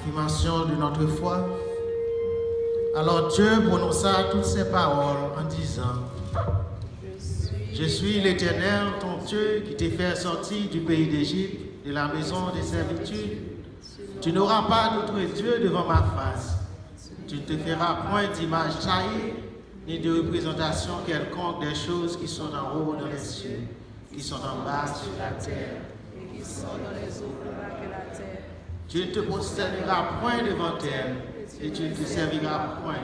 Affirmation de notre foi. Alors Dieu prononça toutes ces paroles en disant: Je suis l'Éternel, ton Dieu, qui t'ai fait sortir du pays d'Égypte, de la maison des servitudes. Tu n'auras pas d'autre Dieu devant ma face. Tu ne te feras point d'image taillée, ni de représentation quelconque des choses qui sont en haut dans les cieux, qui sont en bas sur la terre, et qui sont dans les eaux plus bas que la terre. Tu ne te prosterneras point devant elle, et tu ne te serviras point,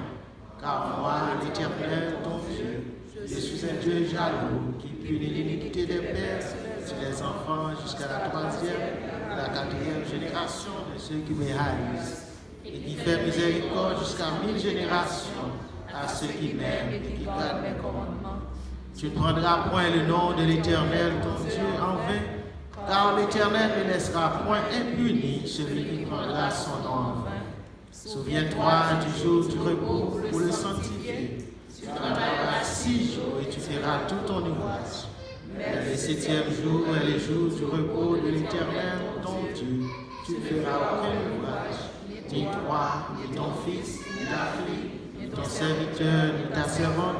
car moi, l'Éternel, ton Dieu, je suis un Dieu jaloux, qui punit l'iniquité des pères sur les enfants jusqu'à la 3e et la 4e génération de ceux qui me haïssent, et qui fait miséricorde jusqu'à 1000 générations à ceux qui m'aiment et qui gardent mes commandements. Tu ne prendras point le nom de l'Éternel, ton Dieu, en vain, car l'Éternel ne laissera point impuni celui qui prendra son nom en vain. Souviens-toi du jour du repos pour le sanctifier. Tu travailleras 6 jours et tu feras tout ton ouvrage. Mais le 7e jour est le jour du repos de l'Éternel, ton Dieu. Tu ne feras aucun ouvrage, ni toi, ni ton fils, ni ta fille, ni ton serviteur, ni ta servante,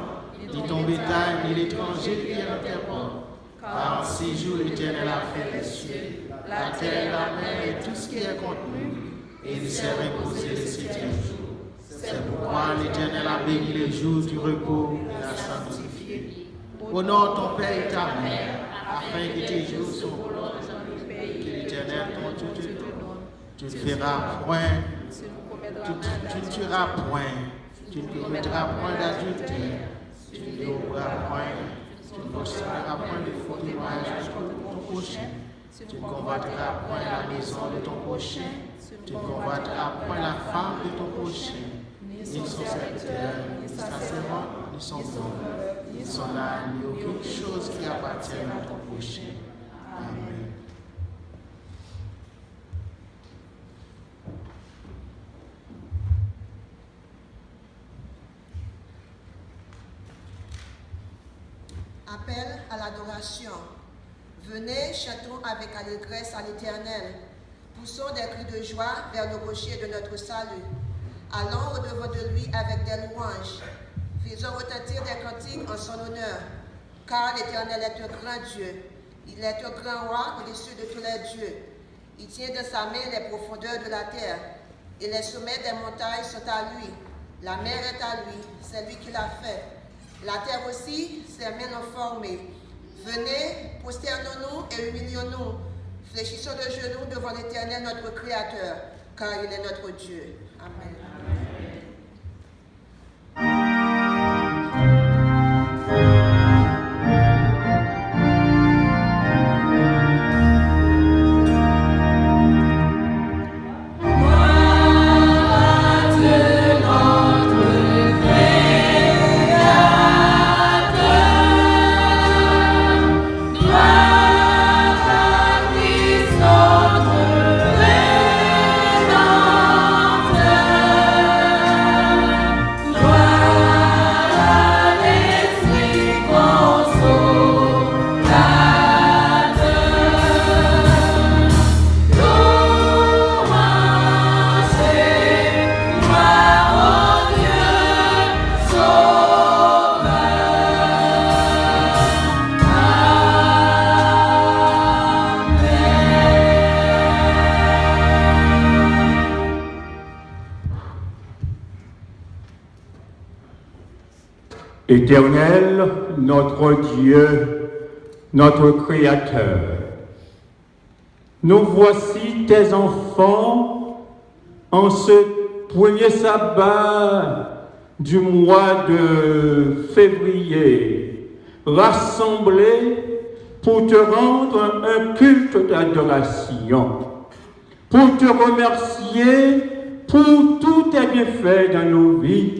ni ton bétail, ni l'étranger qui est dans tes portes. Car en 6 jours l'Éternel a fait les cieux, la terre, la mer et tout ce qui est contenu, et il s'est reposé le 7e jour. C'est pourquoi l'Éternel a béni le jour du repos et l'a sanctifié. Honore ton père et ta mère, afin que tes jours soient prolongés que l'Éternel ton Dieu te donne. Tu ne feras point, tu ne tueras point, tu ne commettras point d'adultère, tu ne loueras point, tu ne posséderas point de faux témoignages contre ton prochain, tu ne convoiteras point la maison de ton prochain, tu ne convoiteras point la femme de ton prochain, ni son serviteur, ni sa servante, ni son bœuf, ni son âne, ni aucune chose qui appartienne à ton prochain. Amen. Appel à l'adoration. Venez, chantons avec allégresse à l'Éternel. Poussons des cris de joie vers le rocher de notre salut. Allons au-devant de lui avec des louanges. Faisons retentir des cantiques en son honneur. Car l'Éternel est un grand Dieu. Il est un grand roi au-dessus de tous les dieux. Il tient de sa main les profondeurs de la terre. Et les sommets des montagnes sont à lui. La mer est à lui. C'est lui qui l'a fait. La terre aussi, ses mains l'ont formée. Venez, prosternons-nous et humilions-nous. Fléchissons de genoux devant l'Éternel, notre Créateur, car il est notre Dieu. Amen. Éternel, notre Dieu, notre Créateur, nous voici tes enfants en ce premier sabbat du mois de février, rassemblés pour te rendre un culte d'adoration, pour te remercier pour tous tes bienfaits dans nos vies,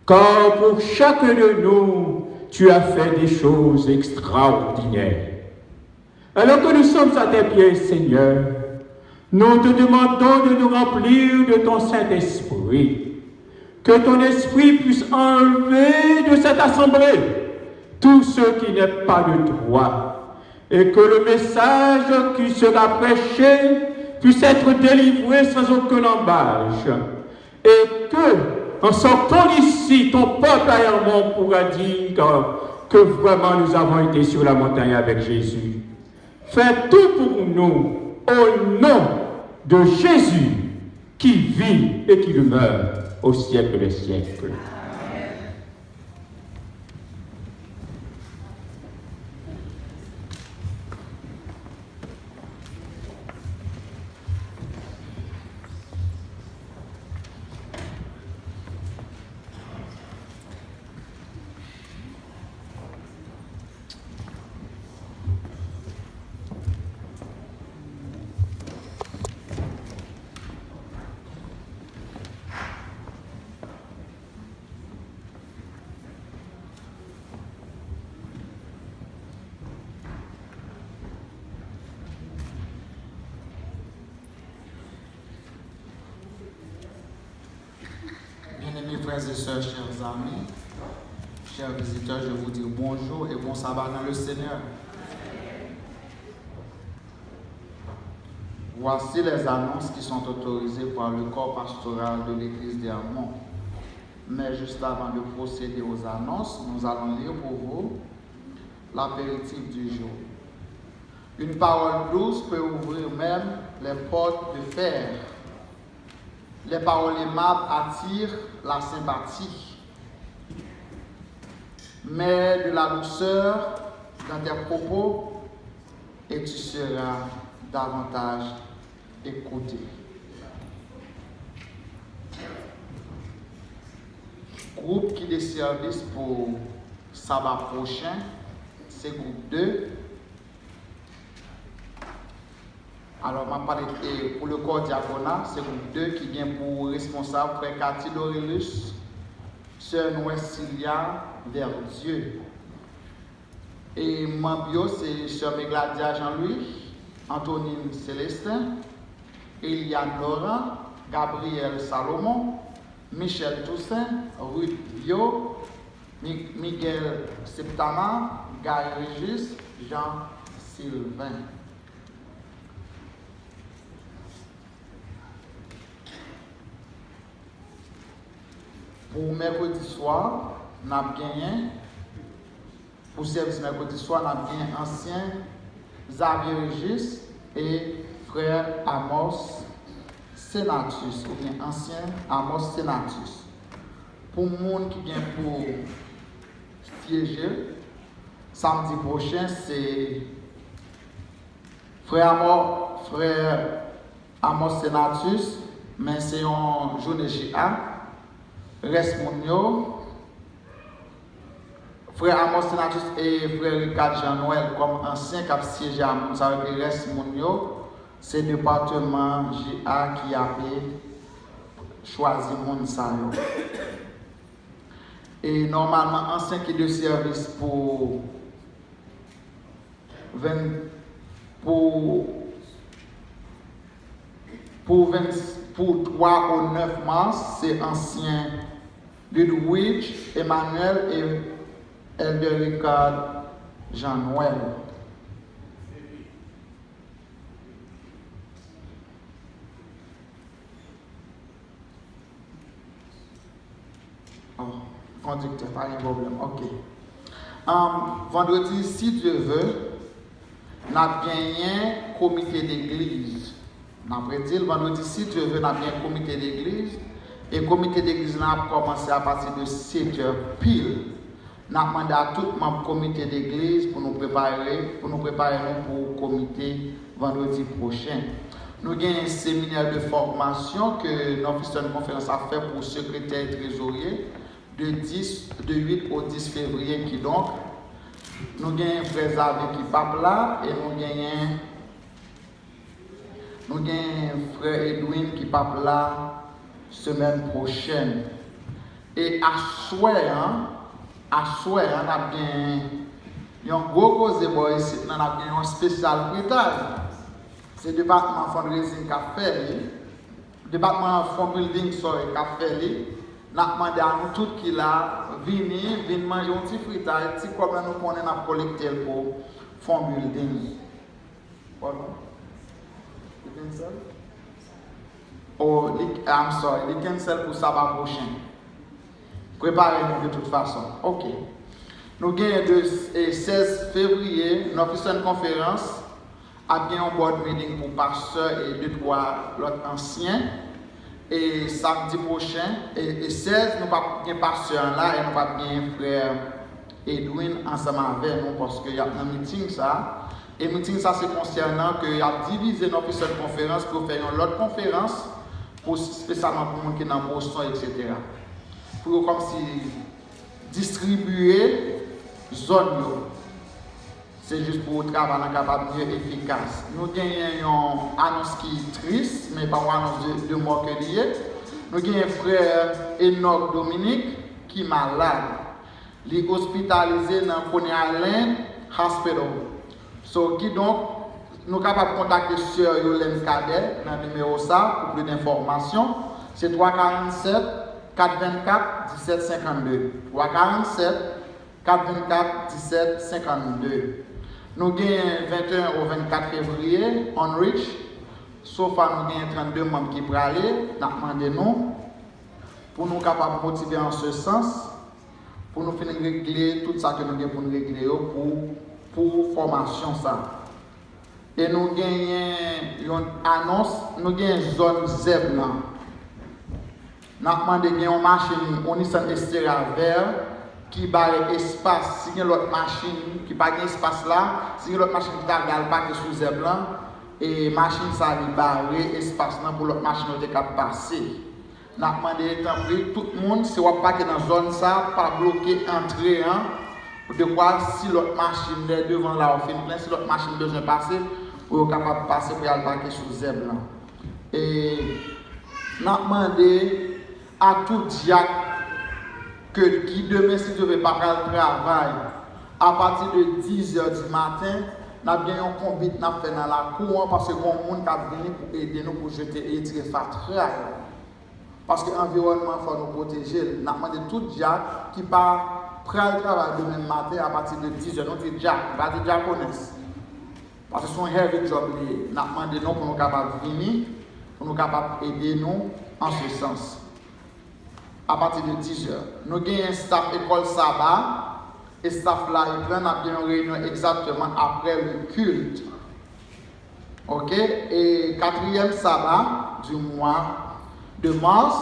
car pour chacun de nous, tu as fait des choses extraordinaires. Alors que nous sommes à tes pieds, Seigneur, nous te demandons de nous remplir de ton Saint-Esprit, que ton Esprit puisse enlever de cette assemblée tout ce qui n'est pas de toi, et que le message qui sera prêché puisse être délivré sans aucun embâche. Et que, en sortant d'ici, ton peuple aérement pourra dire que vraiment nous avons été sur la montagne avec Jésus. Fais tout pour nous, au nom de Jésus, qui vit et qui demeure au siècle des siècles. Bien-aimés frères et sœurs, chers amis, chers visiteurs, je vous dis bonjour et bon sabbat dans le Seigneur. Voici les annonces qui sont autorisées par le corps pastoral de l'église d'Hermont. Mais juste avant de procéder aux annonces, nous allons lire pour vous l'apéritif du jour. Une parole douce peut ouvrir même les portes de fer. Les paroles aimables attirent la sympathie. Mets de la douceur dans tes propos et tu seras davantage écouté. Groupe qui des services pour sabbat prochain, c'est groupe 2. Alors, je vais parler pour le corps diaconat, c'est groupe 2 qui vient pour responsable frère Cathy Dorilus, sœur Noé Cilia vers Dieu. Et Mambio, c'est sœur Mégladia Jean-Louis, Antonine Célestin, Eliane Laurent, Gabriel Salomon, Michel Toussaint, Ruth Bio, Miguel Septama, Guy Régis, Jean Sylvain. Pour mercredi soir, nous avons gagné, pour service mercredi soir, nous avons gagné ancien Xavier Régis et frère Amos Senatus, ou bien ancien Amos Senatus. Pour le monde qui vient pour siéger, samedi prochain, c'est frère Amos Senatus, mais c'est une journée GA. Reste Mounio, frère Amos Senatus et frère Ricard Jean-Noël comme ancien cap siégé à Moun, ça veut dire Reste Mounio, c'est le département GA qui a choisi Moun Sayo. Et normalement, ancien qui de service pour 3 au 9 mars, c'est ancien Ludwig, Emmanuel et Elderica Jean-Noël. Oh, conducteur, pas de problème, ok. Vendredi, si Dieu veut, nous avons gagné un comité d'église. Nous avons dit, vendredi, si Dieu veut, nous avons gagné un comité d'église. Et le comité d'église a commencé à partir de 7h pile. Nous avons demandé à tout le monde comité d'église pour nous préparer pour le comité vendredi prochain. Nous avons un séminaire de formation que notre de conférence a fait pour secrétaire et trésorier de 8 au 10 février qui donc. Nous avons un frère Xavier qui pape là et nous avons un frère Edwin qui pape là semaine prochaine. Et à soir, on a bien un gros cause ici, on a bien un spécial fritage. C'est le département fundraising qui a fait, le département fond building qui a fait. On a demandé à nous tous qui là, venir manger un petit fritage, si comme nous connaissons à collecter pour fond building. Voilà. cancel? Oh, I'm sorry, il cancel pour sabbat prochain. Préparez-nous de toute façon. OK. Nous gagnons le 16 février, nous faisons une conférence à bien un board meeting pour pasteur et 2-3 l'autre anciens. Et samedi prochain, et 16, nous pas bien pasteur là et nous pas bien frère Edwin ensemble avec nous parce qu'il y a un meeting ça. Et meeting ça c'est concernant qu'il a divisé notre seule conférence pour faire une autre conférence pour spécialement pour les gens qui sont dans Boston, etc. Pour comme si distribuer zone. C'est juste pour le travail capable mieux efficace. Nous avons une annonce qui est triste, mais pas une annonce de mort que lié. Nous avons un frère Enoch Dominique qui est malade. Il est hospitalisé dans Coney Island Hospital. So, qui donc, nous sommes capables de contacter Sœur Yolène Cadet dans le numéro ça pour plus d'informations. C'est 347 424 1752. 347 424 1752. Nous avons 21 au 24 février, on reach. Sauf que nous avons 32 membres qui peuvent aller. Nous demandons pour nous capables de motiver en ce sens, pour nous finir régler tout ça que nous avons pour nous régler pour formation ça. Et nous avons une annonce, nous avons une zone ZEB là. Nous avons demandé une machine, on est Estera vert. Qui barre espace, si il y a l'autre machine qui n'a pas d'espace là, si il y a l'autre machine qui n'a pas de sous blanc, et machine ça lui barre espace là pour l'autre machine qui est passer. Nous avons demandé tout le monde, si on pas dans la zone ça, pas bloquer entrée, de quoi si l'autre machine est devant là, on fait plein, si l'autre machine besoin de passer, on est capable de passer pour aller parquer sous blanc. Et nous avons demandé à tout diacre que qui demain, si je ne vais pas faire le travail, à partir de 10h du matin, nous avons bien un combat fait dans la cour parce que le monde qui venu pour aider nous pour jeter et tirer fatras. Parce que l'environnement, il faut nous protéger. Nous avons demandé tout Jack qui part prendre le travail demain matin à partir de 10h. Nous disons Jack, nous ne disons pas Jack. Parce que c'est un heavy job. Nous avons demandé nous pour nous capables de venir, pour nous capables d'aider nous en ce sens. À partir de 10h. Nous avons un staff école sabbat et staff là, il prend une réunion exactement après le culte. Ok? Et 4e sabbat du mois de mars,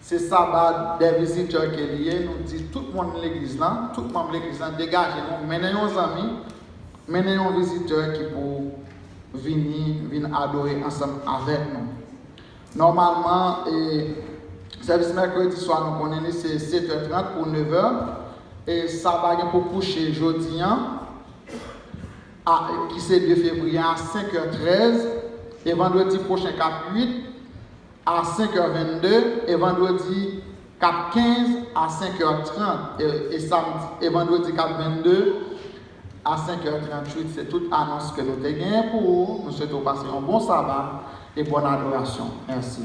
c'est sabbat des visiteurs qui est lié. Nous disons tout le monde de l'église là, tout le monde de l'église là, dégagez-nous, menez nos amis, menez nos visiteurs qui pour venir adorer ensemble avec nous. Normalement, service mercredi soir, nous connaissons c'est 7h30 pour 9h. Et ça va pour coucher jeudi, qui c'est 2 février à 5h13. Et vendredi prochain, 4-8 à 5h22. Et vendredi 4-15 à 5h30. Et samedi, et vendredi 4-22 à 5h38. C'est toute annonce que nous avons pour vous. Nous souhaitons passer un bon sabbat et bonne adoration. Merci.